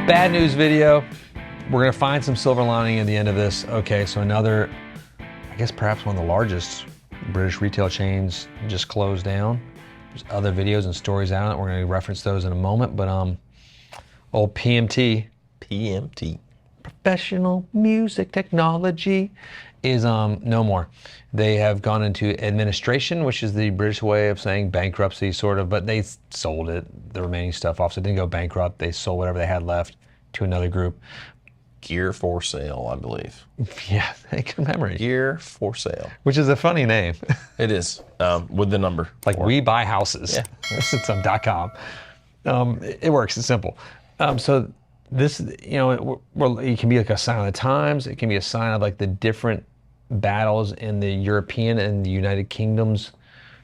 Bad news video. We're gonna find some silver lining at the end of this. Okay, so another, I guess perhaps one of the largest British retail chains just closed down. There's other videos and stories out on it. We're gonna reference those in a moment, but old PMT, Professional Music Technology, is no more. They have gone into administration, which is the British way of saying bankruptcy, sort of, but they sold it, the remaining stuff off, so it didn't go bankrupt. They sold whatever they had left to another group. Gear for Sale, I believe. Yeah, good memory. Gear for Sale. Which is a funny name. It is, with the number. Like we buy houses. Yeah. It's on .com. It works, it's simple. So this, it can be like a sign of the times. It can be a sign of like the different battles in the European and the United Kingdom's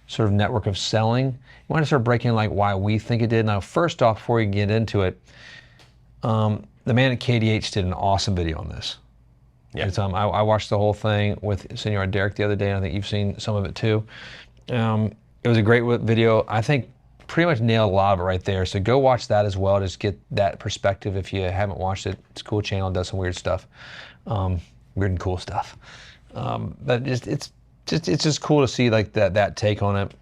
sort of network of selling. You want to start breaking like why we think it did. Now, first off, before we get into it, the man at KDH did an awesome video on this. Yeah. I watched the whole thing with Senor Derek the other day, and I think you've seen some of it too. It was a great video. I think pretty much nailed a lot of it right there. So go watch that as well. Just get that perspective if you haven't watched it. It's a cool channel, does some weird stuff, weird and cool stuff. But it's just cool to see like that take on it.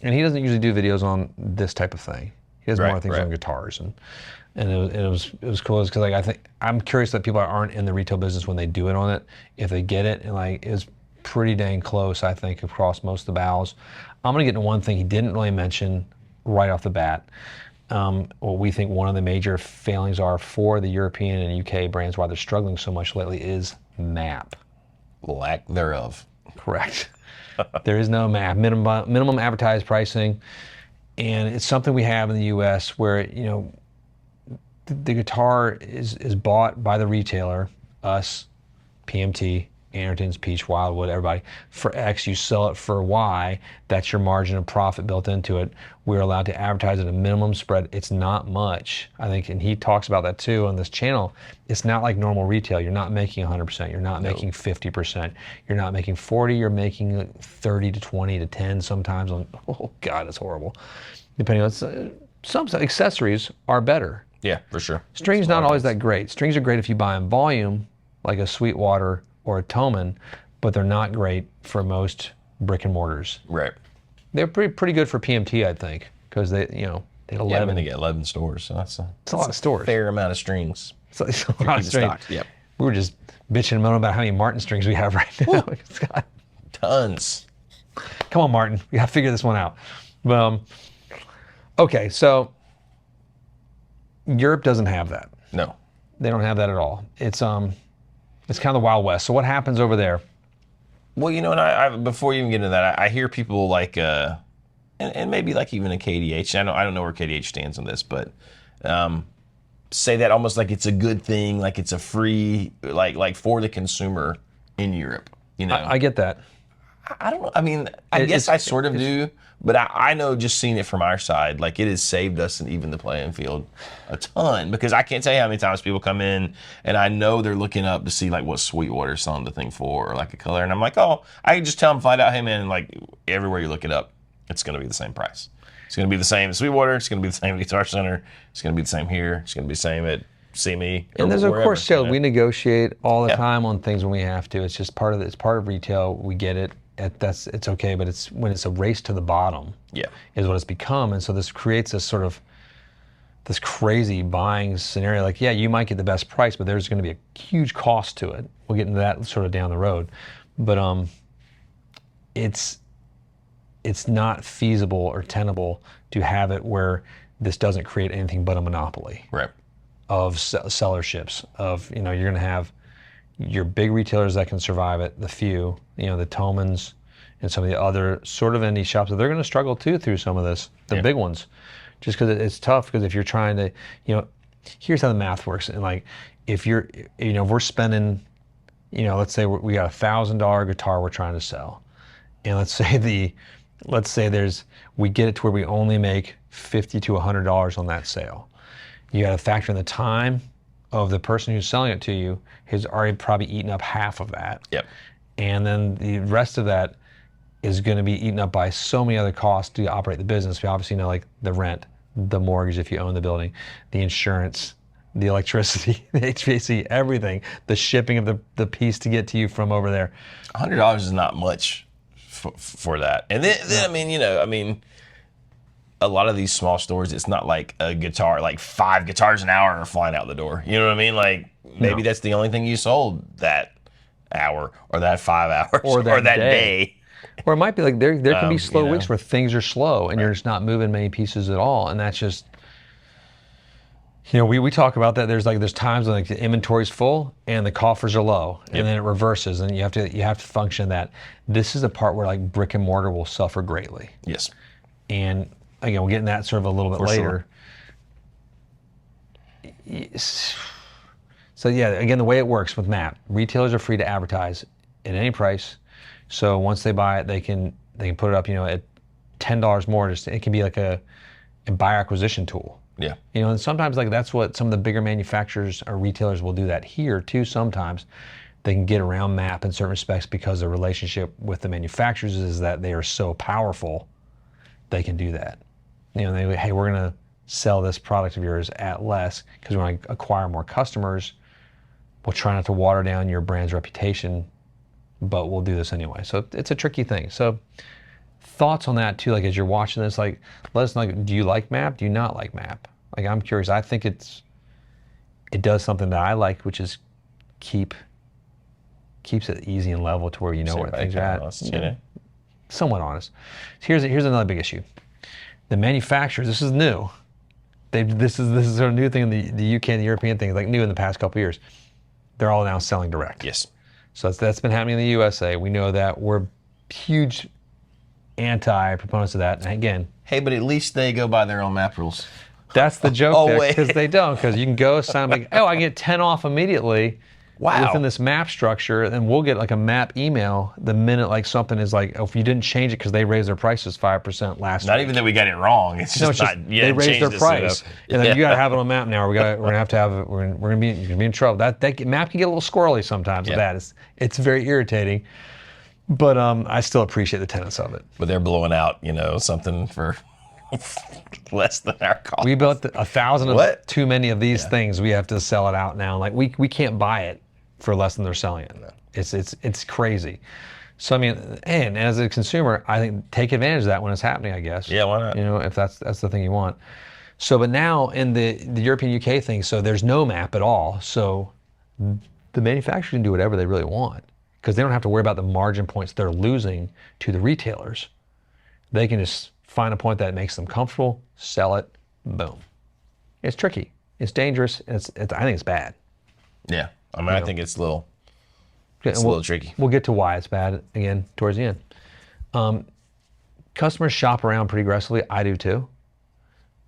And he doesn't usually do videos on this type of thing. He does more things on guitars, and it was cool because like I'm curious that people aren't in the retail business when they do it on it, if they get it, and like it was pretty dang close, I think, across most of the bows. I'm gonna get into one thing he didn't really mention right off the bat. What we think one of the major failings are for the European and UK brands, why they're struggling so much lately, is MAP. Lack thereof. Correct. There is no MAP, minimum advertised pricing, and it's something we have in the U.S. where the guitar is bought by the retailer, us, PMT, Andertons, Peach, Wildwood, everybody, for X. You sell it for Y. That's your margin of profit built into it. We're allowed to advertise at a minimum spread. It's not much, I think, and he talks about that too on this channel. It's not like normal retail. You're not making 100%. You're not making 50%. You're not making 40. You're making 30 to 20 to 10 sometimes. Oh God, it's horrible. Depending on some accessories are better. Yeah, for sure. Strings not always that great. Strings are great if you buy in volume, like a Sweetwater or a Thomann, but they're not great for most brick and mortars. Right. They're pretty good for PMT, I think, because they had 11. Yeah, I mean, they get 11 stores, so that's a lot of stores. Fair amount of strings. It's a lot of strings. Yep. We were just bitching and moaning about how many Martin strings we have right now. It's got tons. Come on, Martin, we got to figure this one out. Okay, so Europe doesn't have that. No, they don't have that at all. It's kind of the Wild West. So what happens over there? Well, and I before you even get into that, I hear people like, and maybe like even a KDH. I don't know where KDH stands on this, but say that almost like it's a good thing, like it's a free, like for the consumer in Europe. I get that. I don't know. I mean, I guess I sort of do, but I know just seeing it from our side, like it has saved us and even the playing field a ton, because I can't tell you how many times people come in and I know they're looking up to see like what Sweetwater's selling the thing for, or like a color, and I'm like, oh, I can just tell them, find out, hey man, like everywhere you look it up, it's going to be the same price. It's going to be the same at Sweetwater. It's going to be the same at Guitar Center. It's going to be the same here. It's going to be the same at See Me. And there's wherever, of course, we negotiate all the time on things when we have to. It's just part of it's part of retail. We get it. It's okay, but it's when it's a race to the bottom, is what it's become. And so this creates this sort of this crazy buying scenario. Like, yeah, you might get the best price, but there's going to be a huge cost to it. We'll get into that sort of down the road, but it's not feasible or tenable to have it where this doesn't create anything but a monopoly of sellerships. Of you're going to have your big retailers that can survive it, the few, the Thomanns and some of the other sort of indie shops, they're going to struggle too through some of this, the big ones, just because it's tough. Because if you're trying to, here's how the math works. And like, if you're, if we're spending, let's say we got $1,000 guitar we're trying to sell. And let's say we get it to where we only make $50 to $100 on that sale. You got to factor in the time of the person who's selling it to you has already probably eaten up half of that. And then the rest of that is going to be eaten up by so many other costs to operate the business. We obviously know like the rent, the mortgage if you own the building, the insurance, the electricity, the HVAC, everything, the shipping of the piece to get to you from over there. $100 is not much for that. And then I mean, a lot of these small stores, it's not like a guitar, like 5 guitars an hour are flying out the door. You know what I mean? Like maybe that's the only thing you sold that hour or that 5 hours or that day. Or it might be like there can be slow weeks where things are slow and you're just not moving many pieces at all, and that's just, we talk about that. There's times when like the inventory's full and the coffers are low, and then it reverses, and you have to function that. This is the part where like brick and mortar will suffer greatly. Yes. And again, we'll get in that sort of a little bit later. Sure. So yeah, again, the way it works with MAP, retailers are free to advertise at any price. So once they buy it, they can put it up, at $10 more. It can be like a buyer acquisition tool. Yeah. And sometimes like that's what some of the bigger manufacturers or retailers will do that here too. Sometimes they can get around MAP in certain respects because the relationship with the manufacturers is that they are so powerful, they can do that. They hey, we're gonna sell this product of yours at less because we want to acquire more customers. We'll try not to water down your brand's reputation, but we'll do this anyway. So it's a tricky thing. So thoughts on that too, like as you're watching this, like let us know, do you like MAP? Do you not like MAP? Like I'm curious. I think it does something that I like, which is keeps it easy and level to where you know where things are at. Honest, somewhat honest. Here's another big issue. The manufacturers, this is new. This is a new thing in the UK and the European thing, like new in the past couple of years. They're all now selling direct. Yes. So that's been happening in the USA. We know that. We're huge anti-proponents of that. And again, hey, but at least they go by their own MAP rules. That's the joke there, because they don't. Because you can go sign like, I get 10 off immediately. Wow. Within this MAP structure, and we'll get like a MAP email the minute like something is like, if you didn't change it because they raised their prices 5% last week. Not even that we got it wrong. It's just they raised their price, and then you got to have it on MAP now. We're gonna have to have it. We're gonna be in trouble. That MAP can get a little squirrely sometimes. With that, it's very irritating. But I still appreciate the tenets of it. But they're blowing out, something for less than our cost. We built 1,000 of too many of these things. We have to sell it out now. Like we can't buy it for less than they're selling it. No. It's crazy. So I mean, and as a consumer, I think take advantage of that when it's happening, I guess. Yeah, why not? If that's the thing you want. So, but now in the European UK thing, so there's no MAP at all. So the manufacturer can do whatever they really want because they don't have to worry about the margin points they're losing to the retailers. They can just find a point that makes them comfortable, sell it, boom. It's tricky. It's dangerous. I think it's bad. Yeah. I mean, I think it's a little tricky. We'll get to why it's bad again towards the end. Customers shop around pretty aggressively. I do too.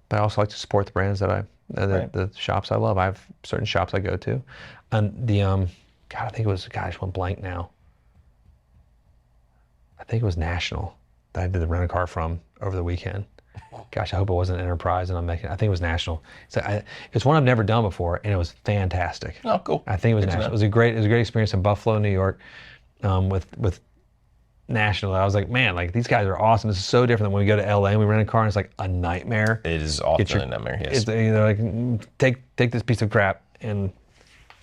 But I also like to support the brands that the shops I love. I have certain shops I go to. And I think it was, I just went blank now. I think it was National that I did the rent-a-car from over the weekend. Gosh, I hope it wasn't Enterprise, and I think it was National. So it's one I've never done before, and it was fantastic. Oh, cool. I think it was National. It was a great experience in Buffalo, New York, with National. I was like, man, like these guys are awesome. This is so different than when we go to LA and we rent a car and it's like a nightmare. It is often a nightmare. Yes. Like take this piece of crap and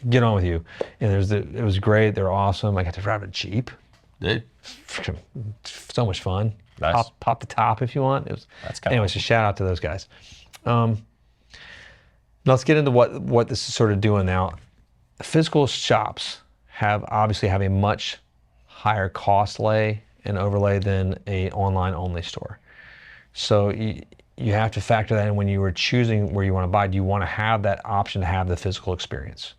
get on with you. And it was great. They're awesome. I got to drive it cheap. Dude, so much fun. Nice. Pop the top if you want. Anyways, a shout out to those guys. Let's get into what this is sort of doing now. Physical shops obviously have a much higher cost lay and overlay than a online only store. So you have to factor that in when you were choosing where you want to buy. Do you want to have that option to have the physical experience?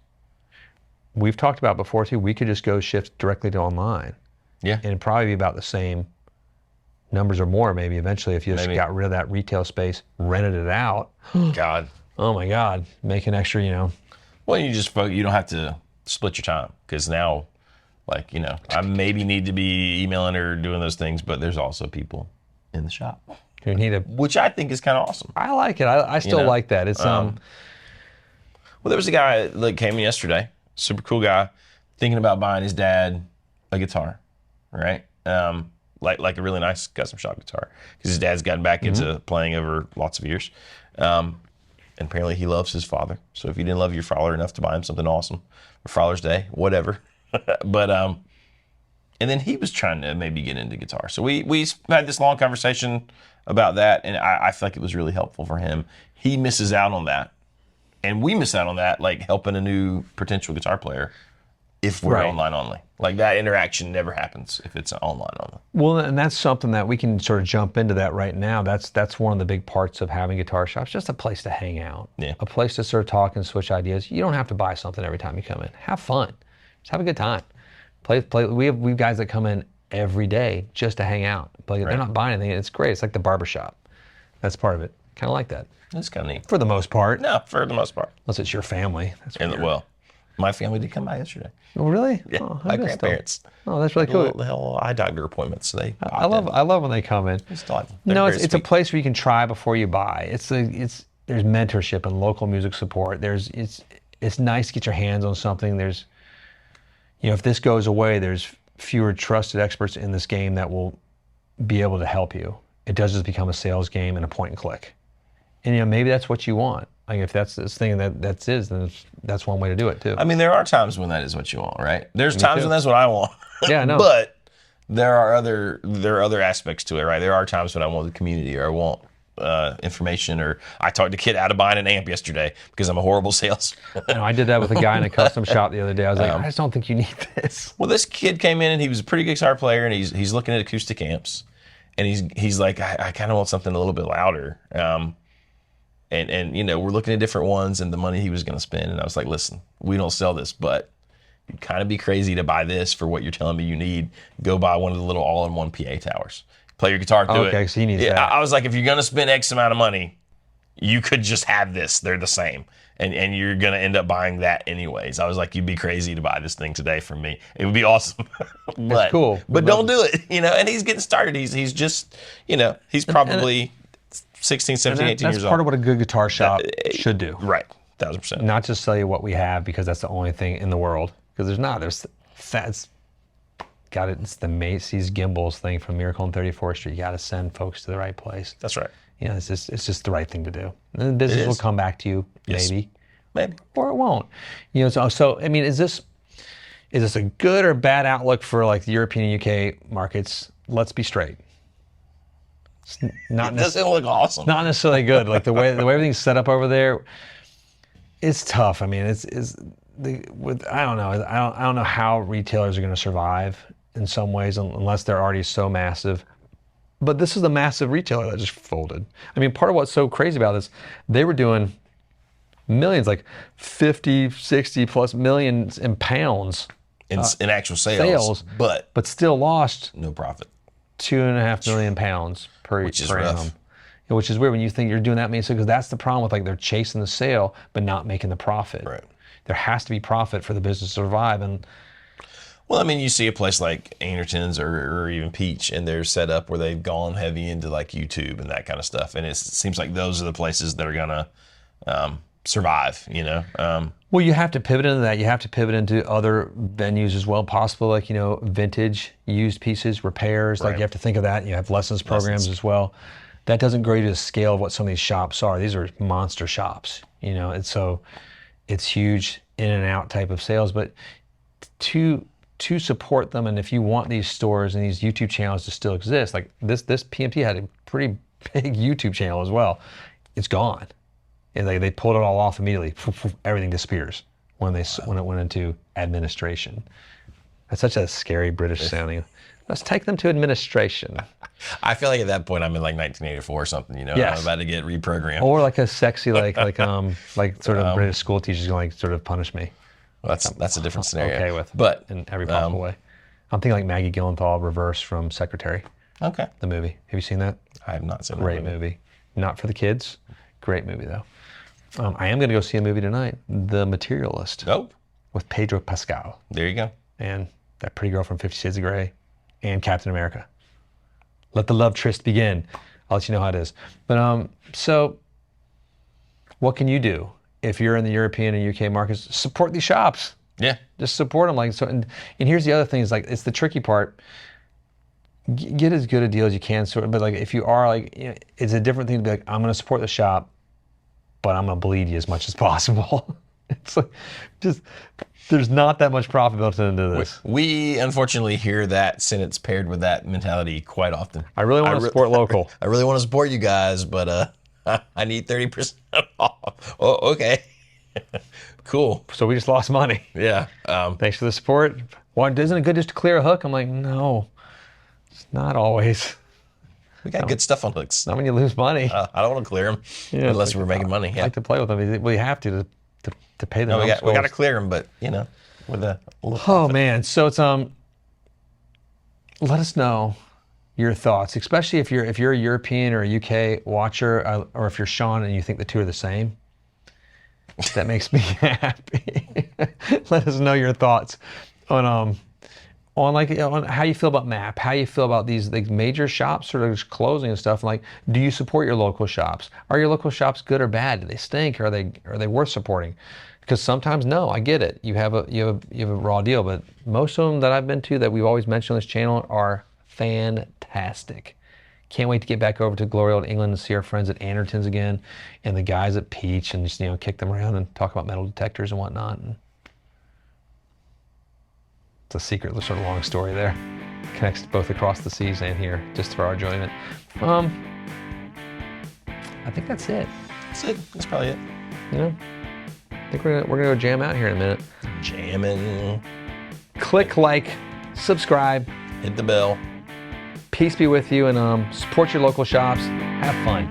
We've talked about before too, we could just go shift directly to online. Yeah. And it'd probably be about the same numbers or more maybe eventually if you just got rid of that retail space, rented it out. God. Oh my God. Make an extra, Well, you don't have to split your time because now, I maybe need to be emailing or doing those things, but there's also people in the shop. Who which I think is kind of awesome. I like it. I still like that. It's Well, there was a guy that came in yesterday, super cool guy, thinking about buying his dad a guitar, right? Like a really nice custom shop guitar because his dad's gotten back into playing over lots of years. And apparently he loves his father. So if you didn't love your father enough to buy him something awesome for Father's Day, whatever. But and then he was trying to maybe get into guitar. So we had this long conversation about that, and I feel like it was really helpful for him. He misses out on that, and we miss out on that, like helping a new potential guitar player if we're online only. Like that interaction never happens if it's online only. Well, and that's something that we can sort of jump into that right now. That's one of the big parts of having guitar shops, just a place to hang out, a place to sort of talk and switch ideas. You don't have to buy something every time you come in. Have fun. Just have a good time. Play. We have guys that come in every day just to hang out. But they're not buying anything. It's great. It's like the barbershop. That's part of it. Kind of like that. That's kind of neat. For the most part. No, for the most part. Unless it's your family. That's weird. Well, my family did come by yesterday. Oh, really? Yeah, my grandparents. Oh, that's really cool. Little eye doctor appointments. So I love when they come in. It's delightful. No, it's a place where you can try before you buy. There's mentorship and local music support. It's nice to get your hands on something. There's, if this goes away, there's fewer trusted experts in this game that will be able to help you. It does just become a sales game and a point and click. And maybe that's what you want. Like if that's this thing that's then that's one way to do it too. I mean, there are times when that is what you want, right? There's times when that's what I want. Yeah, I know. But there are other aspects to it, right? There are times when I want the community, or I want information, or I talked a kid out of buying an amp yesterday because I'm a horrible salesman. I did that with a guy in a custom shop the other day. I was like, I just don't think you need this. Well, this kid came in and he was a pretty good guitar player, and he's looking at acoustic amps, and he's like, I kind of want something a little bit louder. And we're looking at different ones and the money he was going to spend. And I was like, listen, we don't sell this, but you'd kind of be crazy to buy this for what you're telling me you need. Go buy one of the little all-in-one PA towers. Play your guitar through it. Okay, so he needs that. I was like, if you're going to spend X amount of money, you could just have this. They're the same. And you're going to end up buying that anyways. I was like, you'd be crazy to buy this thing today from me. It would be awesome. It's cool. But don't do it. And he's getting started. He's just, he's probably 16, 17, 18 years old. That's part of what a good guitar shop should do. Right, 1,000%. Not just sell you what we have because that's the only thing in the world. Because there's not. There's fats. It's the Macy's Gimbals thing from Miracle on 34th Street. You got to send folks to the right place. That's right. It's just the right thing to do. And the business will come back to you, maybe, or it won't. So I mean, is this a good or bad outlook for like the European and UK markets? Let's be straight. It doesn't look awesome. Not necessarily good. Like the way everything's set up over there, it's tough. I mean, I don't know. I don't know how retailers are going to survive in some ways unless they're already so massive. But this is a massive retailer that just folded. I mean, part of what's so crazy about this, they were doing millions, like 50, 60 plus millions in pounds in actual sales, but still lost no profit. 2.5 million pounds per annum, which is weird when you think you're doing that many sales, because that's the problem with like they're chasing the sale but not making the profit. Right. There has to be profit for the business to survive. And well, I mean, you see a place like Anderton's or even Peach, and they're set up where they've gone heavy into like YouTube and that kind of stuff, and it seems like those are the places that are gonna survive. Well, you have to pivot into that. You have to pivot into other venues as well, possible like vintage, used pieces, repairs. Like you have to think of that. You have lessons programs as well. That doesn't grow to the scale of what some of these shops are. These are monster shops, and so it's huge in and out type of sales. But to support them, and if you want these stores and these YouTube channels to still exist, like this PMT had a pretty big YouTube channel as well. It's gone. And they pulled it all off immediately. Everything disappears when it went into administration. That's such a scary British sounding. Let's take them to administration. I feel like at that point I'm in like 1984 or something. Yes. I'm about to get reprogrammed. Or like a sexy like sort of British school teacher's going to like sort of punish me. Well, that's a different scenario. Okay with, but in every possible way. I'm thinking like Maggie Gyllenhaal reverse from Secretary. Okay. The movie. Have you seen that? I have not seen that. Great movie. Not for the kids. Great movie though. I am going to go see a movie tonight, The Materialist. Oh. With Pedro Pascal. There you go. And that pretty girl from 50 Shades of Grey and Captain America. Let the love tryst begin. I'll let you know how it is. But so what can you do if you're in the European and UK markets? Support these shops. Yeah. Just support them. Like so. And here's the other thing is like it's the tricky part. Get as good a deal as you can. But like if you are like, it's a different thing to be like, I'm going to support the shop, but I'm gonna bleed you as much as possible. It's like just there's not that much profit built into this. We unfortunately hear that sentence paired with that mentality quite often. I really want to support local. I really want to support you guys, but I need 30% off. Oh, okay. Cool. So we just lost money. Yeah. Thanks for the support. Well, isn't it good just to clear a hook? I'm like, no, it's not always. We got good stuff on hooks. Not when you lose money. I don't want to clear them unless we're making money. I like to play with them. We have to pay them. No, we got to clear them, but with a little profit. Man, so it's let us know your thoughts, especially if you're a European or a UK watcher, or if you're Sean and you think the two are the same. That makes me happy. Let us know your thoughts on how you feel about MAP, how you feel about these major shops sort of just closing and stuff. Like, do you support your local shops? Are your local shops good or bad? Do they stink? Are they worth supporting? Because sometimes, no, I get it. You have a raw deal, but most of them that I've been to that we've always mentioned on this channel are fantastic. Can't wait to get back over to glory old England and see our friends at Anderton's again, and the guys at Peach, and just kick them around and talk about metal detectors and whatnot. And it's a secret, sort of long story there. Connects both across the seas and here, just for our enjoyment. I think that's it. That's it. That's probably it. I think we're gonna go jam out here in a minute. Jamming. Click like, subscribe, hit the bell. Peace be with you, and support your local shops. Have fun.